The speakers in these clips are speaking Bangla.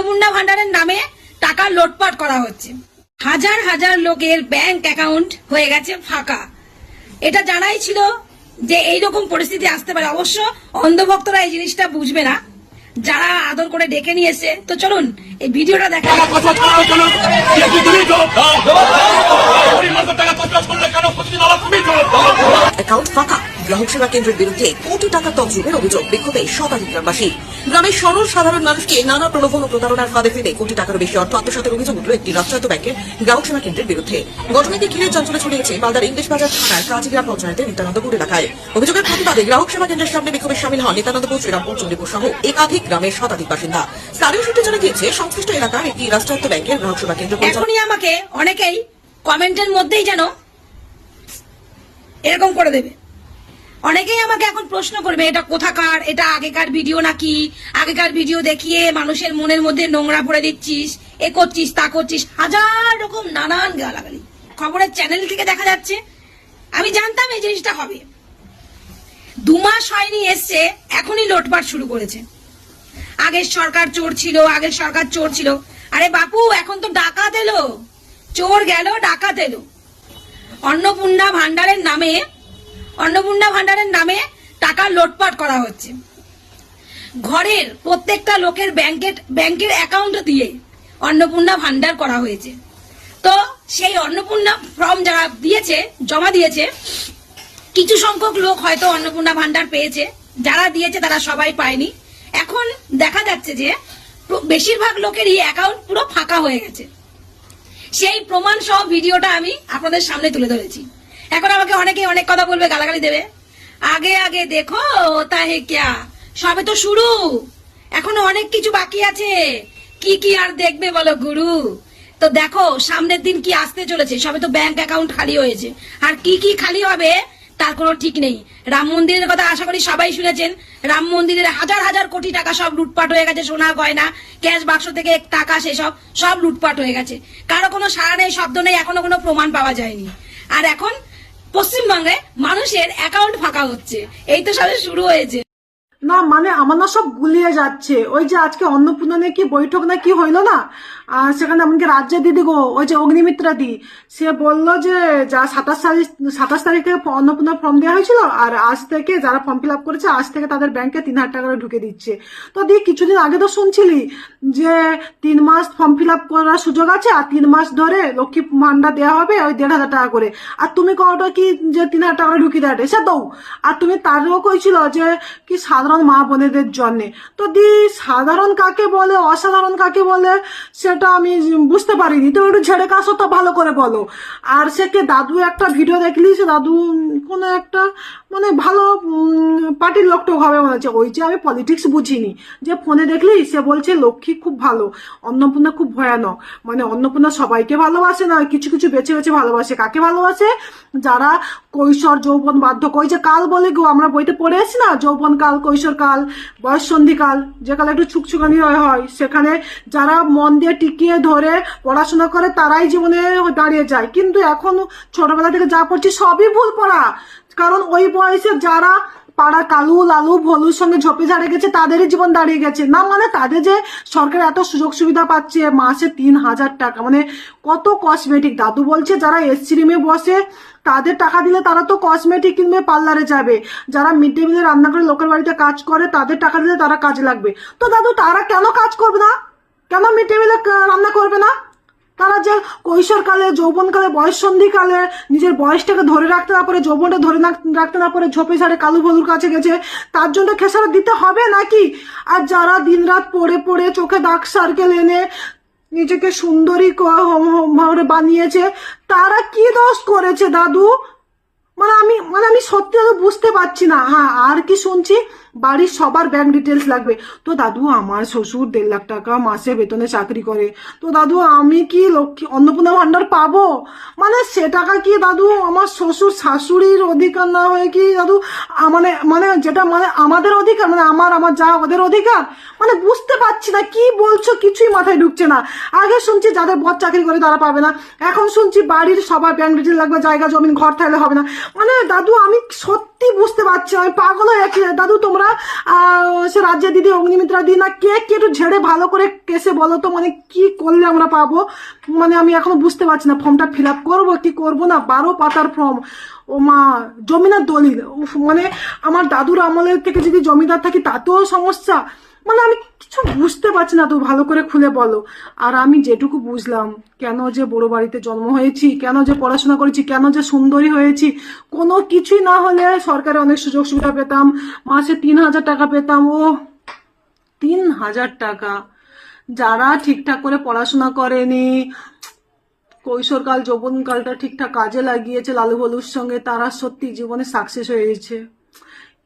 অন্নপূর্ণা ভান্ডারের নামে টাকা লোটপাট করা হচ্ছে। হাজার হাজার লোকের ব্যাংক অ্যাকাউন্ট হয়ে গেছে ফাঁকা। এটা জানাই ছিল যে এইরকম পরিস্থিতি আসতে পারে। অবশ্য অন্ধভক্তরা এই জিনিসটা বুঝবে না, যারা আদর করে ডেকে নিয়েছে। তো চলুন এই ভিডিওটা দেখা। অ্যাকাউন্ট ফাঁকা, গ্রাহক সেবা কেন্দ্রের বিরুদ্ধে কোটি টাকা তহবিলের অভিযোগ, বিক্ষোভে শতাধিক গ্রামবাসী। গ্রামের সরল সাধারণ মানুষকে নানা প্রলোভন ও প্রতারণার ফাঁদে ফেলে কোটি টাকার বেশি অর্থ আত্মসাতের অভিযোগ উঠল একটি রাষ্ট্রায়ত্ত ব্যাংকের গ্রাহক সেবা কেন্দ্রের বিরুদ্ধে। ঘটনাটি ঘিরে চঞ্চলে ছড়িয়েছে মালদার ইংলিশ বাজার থানার কাজিগ্রাম পঞ্চায়েতের নিত্যানন্দপুর এলাকায়। অভিযোগের প্রতিবাদে গ্রাহক সেবা কেন্দ্রের সামনে বিক্ষোভে সামিল হন নিত্যানন্দপুর, শ্রীরামপুর, চণ্ডীপুর সহ একাধিক গ্রামের শতাধিক বাসিন্দা। স্থানীয় সূত্রে জানা গিয়েছে, সংশ্লিষ্ট এলাকার একটি রাষ্ট্রায়ত্ত ব্যাংকের গ্রাহক সেবা কেন্দ্র এখনই আমাকে অনেকেই কমেন্টের মধ্যেই যেন এরকম করে দেবে। অনেকেই আমাকে এখন প্রশ্ন করবে, এটা কোথাকার, এটা আগেকার ভিডিও নাকি, আগেকার ভিডিও দেখিয়ে মানুষের মনের মধ্যে নোংরা ভরে দিচ্ছিস, এ করছিস, তা করছিস, হাজার রকম নানান গালাগালি। খবরের চ্যানেল থেকে দেখা যাচ্ছে। আমি জানতাম এই জিনিসটা হবে। 2 মাস হয়নি এসছে, এখনই লোটপাট শুরু করেছে। আগের সরকার চোর ছিল, আগের সরকার চোর ছিল। আরে বাপু, এখন তো ডাকাত এলো, চোর গেল, ডাকাত এলো। অন্নপূর্ণা ভান্ডারের নামে টাকা লোটপাট করা হচ্ছে। ঘরের প্রত্যেকটা লোকের ব্যাংকের অ্যাকাউন্ট দিয়ে অন্নপূর্ণা ভান্ডার করা হয়েছে। তো সেই অন্নপূর্ণা ফর্ম যারা দিয়েছে, জমা দিয়েছে, কিছু সংখ্যক লোক হয়তো অন্নপূর্ণা ভান্ডার পেয়েছে, যারা দিয়েছে তারা সবাই পায়নি। এখন দেখা যাচ্ছে যে বেশিরভাগ লোকেরই অ্যাকাউন্ট পুরো ফাঁকা হয়ে গেছে। সেই প্রমাণ সহ ভিডিওটা আমি আপনাদের সামনে তুলে ধরেছি। এখন আমাকে অনেকে অনেক কথা বলবে, গালাগালি দেবে। আগে আগে দেখো তা হে ক্যা, সবে তো শুরু, এখনো অনেক কিছু বাকি আছে। কি কি আর দেখবে বলো গুরু। তো দেখো সামনের দিন কি আসতে চলেছে। সবে তো ব্যাংক অ্যাকাউন্ট খালি হয়েছে, আর কি কি খালি হবে তার কোনো ঠিক নেই। রাম মন্দিরের কথা আশা করি সবাই শুনেছেন। রাম মন্দিরের হাজার হাজার কোটি টাকা সব লুটপাট হয়ে গেছে। সোনা গয়না, ক্যাশ বাক্স থেকে টাকা, সেসব সব লুটপাট হয়ে গেছে। কারো কোনো সাড়া নেই, শব্দ নেই, এখনো কোনো প্রমাণ পাওয়া যায়নি। আর এখন পশ্চিমবঙ্গে মানুষের অ্যাকাউন্ট ফাঁকা হচ্ছে। এই তো সবে শুরু হয়েছে। না মানে আমার না সব গুলিয়ে যাচ্ছে। ওই যে আজকে অন্নপূর্ণা নিয়ে কি বৈঠক না কি হইলো না, সেখানে এমনকি রাজ্যের দিদি গো, ওই যে অগ্নিমিত্রা দি, সে বললো যে যা 27 তারিখ থেকে অন্নপূর্ণা ফর্ম দেওয়া হয়েছিল, আর আজ থেকে যারা ফর্ম ফিল আপ করেছে আজ থেকে তাদের ব্যাংকে 3000 টাকা করে ঢুকে দিচ্ছে। তো দি কিছুদিন আগে তো শুনছিলি যে 3 মাস ফর্ম ফিল আপ করার সুযোগ আছে, আর 3 মাস ধরে লক্ষ্মী ভান্ডার দেওয়া হবে ওই 1500 টাকা করে। আর তুমি কটা কি যে 3000 টাকা করে ঢুকিয়ে দেয় সে দাও। আর তুমি তারও কইছিল যে কি সাধারণ মা বোনেদের জন্য। তো দি সাধারণ কাকে বলে অসাধারণ কাকে বলে সেটা আমি বুঝতে পারিনি। তো একটু ঝেড়ে কাশো তো ভালো করে বলো। আর সে কে দাদু একটা ভিডিও দেখলি, সে দাদু কোনো একটা মানে ভালো পার্টির লোকটোক হবে মনে হচ্ছে। ওই যে আমি পলিটিক্স বুঝিনি, যে ফোনে দেখলি সে বলছে লক্ষ্মী খুব ভালো, অন্নপূর্ণা খুব ভয়ানক। মানে অন্নপূর্ণা সবাইকে ভালোবাসে না, কিছু কিছু বেছে বেছে ভালোবাসে। কাকে ভালোবাসে? যারা কৈশোর, যৌবন, বার্ধক্য, ওই যে কাল বলে গো, আমরা বইতে পড়ে আসি না, যৌবন কাল, কৈশোর কাল, বয়স সন্ধিকাল, যে কালে একটু ছুকছুকানি হয়, সেখানে যারা মন দিয়ে টিকিয়ে ধরে পড়াশোনা করে তারাই জীবনে দাঁড়িয়ে যায়। কিন্তু এখন ছোটবেলা থেকে যা পড়ছি সবই ভুল পড়া। কারণ ওই বয়সে যারা পাড়া কালু লালু ভলুর সঙ্গে ঝোপে ঝাড়ে গেছে তাদেরই জীবন দাঁড়িয়ে গেছে। না মানে তাদের যে সরকার এত সুযোগ সুবিধা পাচ্ছে, মাসে 3000 টাকা, মানে কত কসমেটিক। দাদু বলছে যারা এসসি রুমে বসে তাদের টাকা দিলে তারা তো কসমেটিক কিনবে, পার্লারে যাবে। যারা মিড ডে মিলে রান্না করে লোকের বাড়িতে কাজ করে তাদের টাকা দিলে তারা কাজে লাগবে। তো দাদু তারা কেন কাজ করবে না? কেন মিড ডে মিলে রান্না করবে না? তারা যে কৈশোরকালে, যৌবনকালে, বয়স সন্ধিকালে নিজের বয়সটাকে ধরে রাখতে না পারে, যৌবনটা ধরে রাখতে না পারে, ঝোপে ঝাড়ে কালু ভলুর কাছে গেছে, তার জন্য খেসারত দিতে হবে নাকি? আর যারা দিনরাত পড়ে পড়ে চোখে দাগ সার্কেল এনে নিজেকে সুন্দরী বানিয়েছে, তারা কি দোষ করেছে দাদু? মানে আমি সত্যি বুঝতে পারছি না। হ্যাঁ, আর কি শুনছি বাড়ির সবার ব্যাংক ডিটেলস লাগবে। তো দাদু আমার শ্বশুর 1.5 লাখ টাকা মাসে বেতনে চাকরি করে। তো দাদু আমি কি লক্ষ্মী অন্নপূর্ণা ভান্ডার পাবো? মানে সে টাকা কি দাদু আমার শ্বশুর শাশুড়ির অধিকার না হয়ে কি দাদু মানে যেটা মানে আমাদের অধিকার, মানে আমার যা ওদের অধিকার? মানে বুঝতে পারছি না কি বলছো, কিছুই মাথায় ঢুকছে না। আগে শুনছি যাদের বড় চাকরি করে তারা পাবে না, এখন শুনছি বাড়ির সবার ব্যাংক ডিটেল লাগবে, জায়গা জমিন ঘর থাকলে হবে না। মানে দাদু আমি সত্যি সত্যি বুঝতে পারছি না, আমি পাগল হয়ে যাচ্ছি। দাদু তোমরা সে রাজ্যা দিদি, অগ্নিমিত্রা দিদি না কে কে একটু ঝেড়ে ভালো করে কেসে বলো তো, মানে কি করলে আমরা পাবো, মানে আমি এখনো বুঝতে পারছি না ফর্মটা ফিল আপ করবো কি করবো না। 12 পাতার ফর্ম, ও মা, জমিদার দলিল, উফ, মানে আমার দাদুর আমলের থেকে যদি জমিদার থাকি তাতেও সমস্যা, মানে আমি কিছু বুঝতে পারছি না। তো ভালো করে খুলে বলো। আর আমি যেটুকু বুঝলাম, কেন যে বড় বাড়িতে জন্ম হয়েছি, কেন যে পড়াশোনা করেছি, কেন যে সুন্দরী হয়েছি, কোনো কিছুই না হলে সরকারে অনেক সুযোগ সুবিধা পেতাম, মাসে 3000 টাকা পেতাম। ও 3000 টাকা, যারা ঠিকঠাক করে পড়াশোনা করেনি, কৈশোরকাল যৌবনকালটা ঠিকঠাক কাজে লাগিয়েছে লালু বলুর সঙ্গে, তারা সত্যি জীবনে সাকসেস হয়েছে।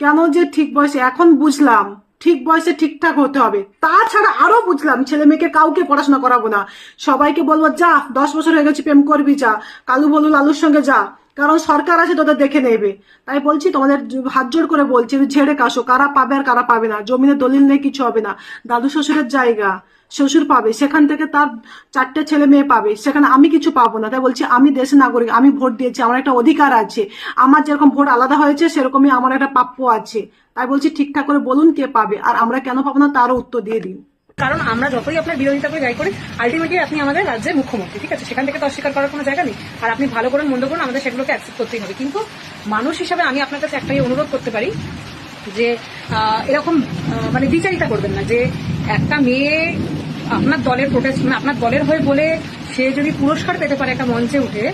কেন যে ঠিক বয়সে, এখন বুঝলাম ঠিক বয়সে ঠিকঠাক হতে হবে। তাছাড়া আরো বুঝলাম ছেলে মেয়েকে কাউকে পড়াশোনা করাবো না, সবাইকে বলবো যা 10 বছর হয়ে গেছে প্রেম করবি যা, কালু বলু লালুর সঙ্গে যা, কারণ সরকার আছে তোদের দেখে নেবে। তাই বলছি তোমাদের হাত জোড় করে বলছি, ঝেড়ে কাশো কারা পাবে আর কারা পাবে না। জমিনের দলিল নেই, কিছু হবে না। দাদু শ্বশুরের জায়গা, শ্বশুর পাবে, সেখান থেকে তার 4টে ছেলে মেয়ে পাবে, সেখানে আমি কিছু পাবো না। তাই বলছি আমি দেশের নাগরিক, আমি ভোট দিয়েছি, আমার একটা অধিকার আছে, আমার যেরকম ভোট আলাদা হয়েছে সেরকমই আমার একটা প্রাপ্য আছে। তাই বলছি ঠিকঠাক করে বলুন কে পাবে, আর আমরা কেন পাবো না তারও উত্তর দিয়ে দিন। কারণ আমরা যতই আপনার বিরোধিতা করে যাই করি, আলটিমেটলি আপনি আমাদের রাজ্যের মুখ্যমন্ত্রী, ঠিক আছে, সেখান থেকে তো অস্বীকার করার কোনো জায়গা নেই। আর আপনি ভালো করুন মন্দ করুন, আমাদের সেগুলোকে অ্যাকসেপ্ট করতেই হবে। কিন্তু মানুষ হিসাবে আমি আপনার কাছে একটাই অনুরোধ করতে পারি যে এরকম মানে বিচারিতা করবেন না যে একটা মেয়ে আপনার দলের প্রোটেস্ট, মানে আপনার দলের হয়ে বলে সে যদি পুরস্কার পেতে পারে একটা মঞ্চে উঠে,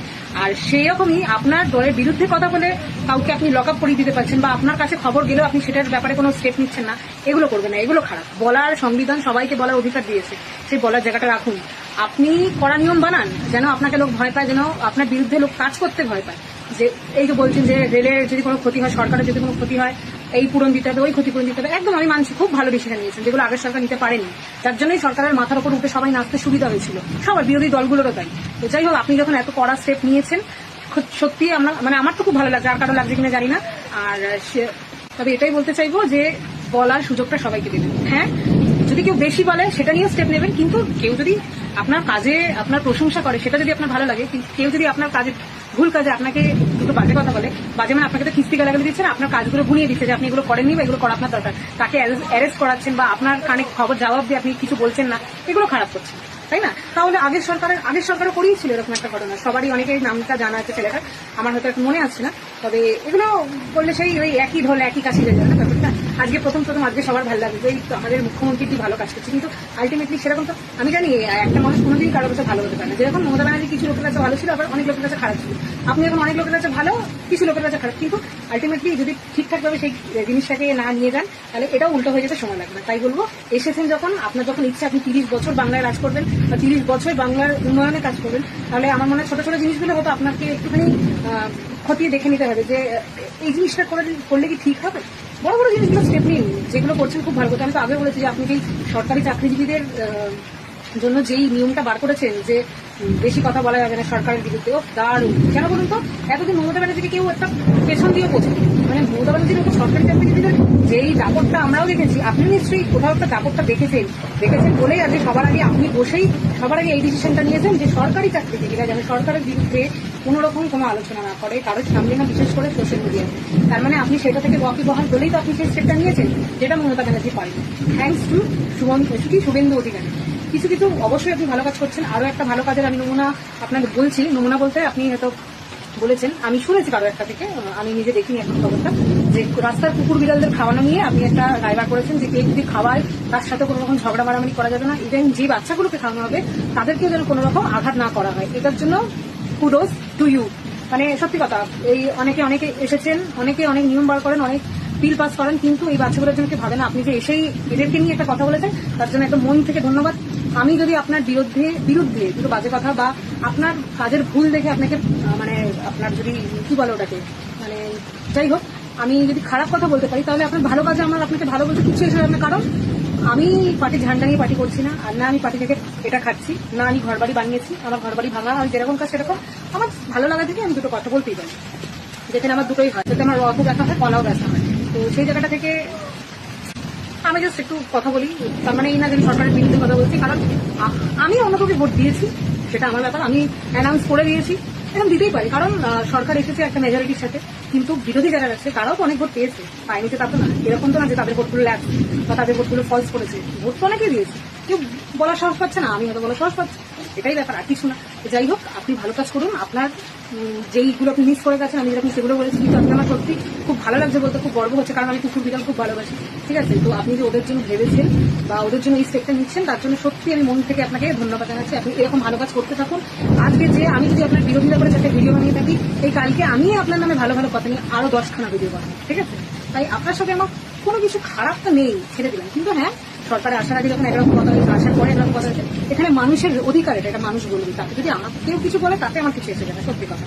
আর সেই রকমই আপনার দলের বিরুদ্ধে কথা বলে কাউকে আপনি লক আপ করিয়ে দিতে পারছেন, বা আপনার কাছে খবর গেলেও আপনি সেটার ব্যাপারে কোনো স্টেপ নিচ্ছেন না, এগুলো করবেন না, এগুলো খারাপ। বলার সংবিধান সবাইকে বলার অধিকার দিয়েছে, সেই বলার জায়গাটা রাখুন। আপনি কড়া নিয়ম বানান যেন আপনাকে লোক ভয় পায়, যেন আপনার বিরুদ্ধে লোক কাজ করতে ভয় পায়। যে এই যে বলছেন যে রেলের যদি কোনো ক্ষতি হয়, সরকারের যদি কোনো ক্ষতি হয়, এই পূরণ দিতে হবে, ওই ক্ষতিপূরণ দিতে হবে, একদম আমি মানছি খুব ভালো ডিসিশন নিয়েছেন, যেগুলো আগের সরকার নিতে পারেনি, যার জন্যই সরকারের মাথার উপর উঠে সবাই নাচতে সুবিধা হয়েছিল, সবার বিরোধী দলগুলোরও তাই। তো যাই হোক, আপনি যখন এত কড়া স্টেপ নিয়েছেন, সত্যি আমরা মানে আমার তো খুব ভালো লাগছে, আর কারো লাগছে কিনা জানি না। আর তবে এটাই বলতে চাইবো যে বলার সুযোগটা সবাইকে দেবেন। হ্যাঁ, যদি কেউ বেশি বলে সেটা নিয়েও স্টেপ নেবেন, কিন্তু কেউ যদি আপনার কাজে আপনার প্রশংসা করে সেটা যদি আপনার ভালো লাগে, কিন্তু কেউ যদি আপনার কাজে ভুল কাজে আপনাকে দুটো বাজে কথা বলে, বাজে মানে আপনাকে তো কিস্তি গালাগালি দিচ্ছেন, আপনার কাজগুলো ভুলিয়ে দিচ্ছে যে আপনি এগুলো করেননি বা এগুলো করা আপনার দরকার, তাকে অ্যারেস্ট করাচ্ছেন বা আপনার কানে খবর জবাব দিয়ে আপনি কিছু বলছেন না, এগুলো খারাপ করছেন, তাই না? তাহলে আগের সরকারও করিয়েছিল এরকম একটা ঘটনা, সবারই অনেকের নামটা জানা আছে ছেলেটার, আমার হয়তো একটু মনে আসছে না। তবে এগুলো বললে সেই ওই একই ঢোল একই কাশি হয়ে যায় না ব্যাপারটা। আজকে প্রথম আজকে সবার ভালো লাগবে এই তো আমাদের মুখ্যমন্ত্রী কি ভালো কাজ করছে, কিন্তু আলটিমেটলি সেরকম তো আমি জানি একটা মানুষ কোনোদিন কারোর কাছে ভালো হতে পারে না। যেরকম মমতা ব্যানার্জি কিছু লোকের কাছে ভালো ছিল, আবার অনেক লোকের কাছে খারাপ ছিল, আপনি এখন অনেক লোকের কাছে ভালো, কিছু লোকের কাছে খারাপ, কিন্তু আলটিমেটলি যদি ঠিকঠাকভাবে সেই জিনিসটাকে না নিয়ে যান তাহলে এটাও উল্টো হয়ে যেতে সময় লাগবে না। তাই বলবো, এসেছেন যখন, আপনার যখন ইচ্ছা আপনি 30 বছর বাংলায় রাজ করবেন বা 30 বছর বাংলার উন্নয়নে কাজ করবেন, তাহলে আমার মনে হয় ছোট ছোট জিনিসগুলো হয়তো আপনাকে একটুখানি খতিয়ে দেখে নিতে হবে যে এই জিনিসটা করলে কি ঠিক হবে। বড় বড় জিনিসগুলো স্টেপ নিন, যেগুলো করছেন খুব ভালো কথা। আমি তো আগে বলেছি যে আপনি যেই সরকারি চাকরিজীবীদের জন্য যেই নিয়মটা বার করেছেন যে বেশি কথা বলা যাবে না সরকারের বিরুদ্ধে, ও দারুণ। কেন বলুন তো, এতদিন মমতা ব্যানার্জিকে কেউ একটা পেছন দিয়ে বোঝে, মানে মমতা ব্যানার্জির মতো সরকারি চাকরিজীবীদের যেই দাপটটা আমরাও দেখেছি, আপনি নিশ্চয়ই কোথাও একটা দাপটটা দেখেছেন বলেই আজকে সবার আগে আপনি বসেই সবার আগে এই ডিসিশনটা নিয়েছেন যে সরকারি চাকরিজীবীরা যেন সরকারের বিরুদ্ধে কোনো রকম কোনো আলোচনা না করে কারোর সামনে না, বিশেষ করে সোশ্যাল মিডিয়ায়। তার মানে আপনি সেটা থেকে ওয়াকিবহাল বলেই তো আপনি সেই স্টেপটা নিয়েছেন, যেটা মমতা ব্যানার্জি পারেন। Thanks to Suvendu Adhikari. কিছু কিছু অবশ্যই আপনি ভালো কাজ করছেন। আরো একটা ভালো কাজের আমি নমুনা আপনাকে বলছি, নমুনা বলতে আপনি হয়তো বলেছেন, আমি শুনেছি কারো একটা থেকে, আমি নিজে দেখিনি এখন খবরটা, যে রাস্তার কুকুর বিড়ালদের খাওয়ানো নিয়ে আপনি একটা রায়বার করেছেন যে কেউ যদি খাওয়ায় তার সাথে কোনো রকম ঝগড়া মারামারি করা যাবে না, ইভেন যে বাচ্চাগুলোকে খাওয়ানো হবে তাদেরকেও যেন কোনো রকম আঘাত না করা হয়। এটার জন্য কুডোস টু ইউ। মানে সত্যি কথা, এই অনেকে এসেছেন, অনেকে অনেক নিয়ম বার করেন, অনেক বিল পাস করেন, কিন্তু এই বাচ্চাগুলোর জন্য ভাবে না। আপনি যে এসেই এদেরকে নিয়ে একটা কথা বলেছেন, তার জন্য একদম মন থেকে ধন্যবাদ। আমি যদি আপনার বিরুদ্ধে দুটো বাজে কথা বা আপনার কাজের ভুল দেখে আপনাকে মানে আপনার যদি কি বলে ওটাকে, মানে যাই হোক, আমি যদি খারাপ কথা বলতে পারি, তাহলে আপনার ভালো কাজে আমার আপনাকে ভালো বলতে কিছু এসে যাবে। কারণ আমি পার্টির ঝান্ডা নিয়ে পার্টি করছি না, আর না আমি পার্টি থেকে এটা খাচ্ছি, না আমি ঘরবাড়ি বানিয়েছি। আমার ঘরবাড়ি ভাঙা, আমি যেরকম কাজ সেরকম, আমার ভালো লাগা থেকে আমি দুটো কথা বলতেই পারি, যেখানে আমার দুটোই হয়, যাতে আমার রথও ব্যথা হয়, কলাও ব্যথা হয়। তো সেই জায়গাটা থেকে আমি জাস্ট একটু কথা বলি। তার মানে এই না যে আমি সরকারের বিরুদ্ধে কথা বলছি, কারণ আমি অন্য কাউকে ভোট দিয়েছি, সেটা আমার ব্যাপার, আমি অ্যানাউন্স করে দিয়েছি। এরকম দিতেই পারে, কারণ সরকার এসেছে একটা মেজরিটির সাথে, কিন্তু বিরোধী যারা আছে তারাও তো অনেক ভোট পেয়েছে, পায়নি তো তা তো না, এরকম তো না যে তাদের ভোটগুলো ল্যাপ বা তাদের ভোটগুলো ফলস করেছে, ভোট তো অনেকেই দিয়েছে, কেউ বলার সাহস পাচ্ছে না, আমি হয়তো বলার সাহস পাচ্ছি, এটাই ব্যাপার, আর কিছু না। যাই হোক, আপনি ভালো কাজ করুন, আপনার যেইগুলো আপনি মিস করে গেছেন আমি যেরকম সেগুলো বলেছি, কিন্তু আজকে আমার সত্যি খুব ভালো লাগছে বলতে, খুব গর্ব হচ্ছে, কারণ আমি কুকুর বিড়াল খুব ভালোবাসি, ঠিক আছে? তো আপনি যে ওদের জন্য ভেবেছেন বা ওদের জন্য এই স্টেপটা নিচ্ছেন, তার জন্য সত্যি আমি মন থেকে আপনাকে ধন্যবাদ জানাচ্ছি। আপনি এরকম ভালো কাজ করতে থাকুন। আজকে যে আমি যদি আপনার বিরোধিতা করে যাতে ভিডিও বানিয়ে থাকি, এই কালকে আমি আপনার নামে ভালো ভালো কথা নিয়ে আরো 10খানা ভিডিও বানাবো, ঠিক আছে? তাই আপনার সাথে আমার কোনো কিছু খারাপ তো নেই, ছেড়ে দিলাম, কিন্তু হ্যাঁ, সরকারে আসার আগে যখন একরকম কথা হয়েছে, আসার পরে একরকম কথা হয়েছে, এখানে মানুষের অধিকার, এটা মানুষ বলবে, তাতে যদি আমার কেউ কিছু বলে তাতে আমার কিছু এসে যাবে, সত্যি কথা।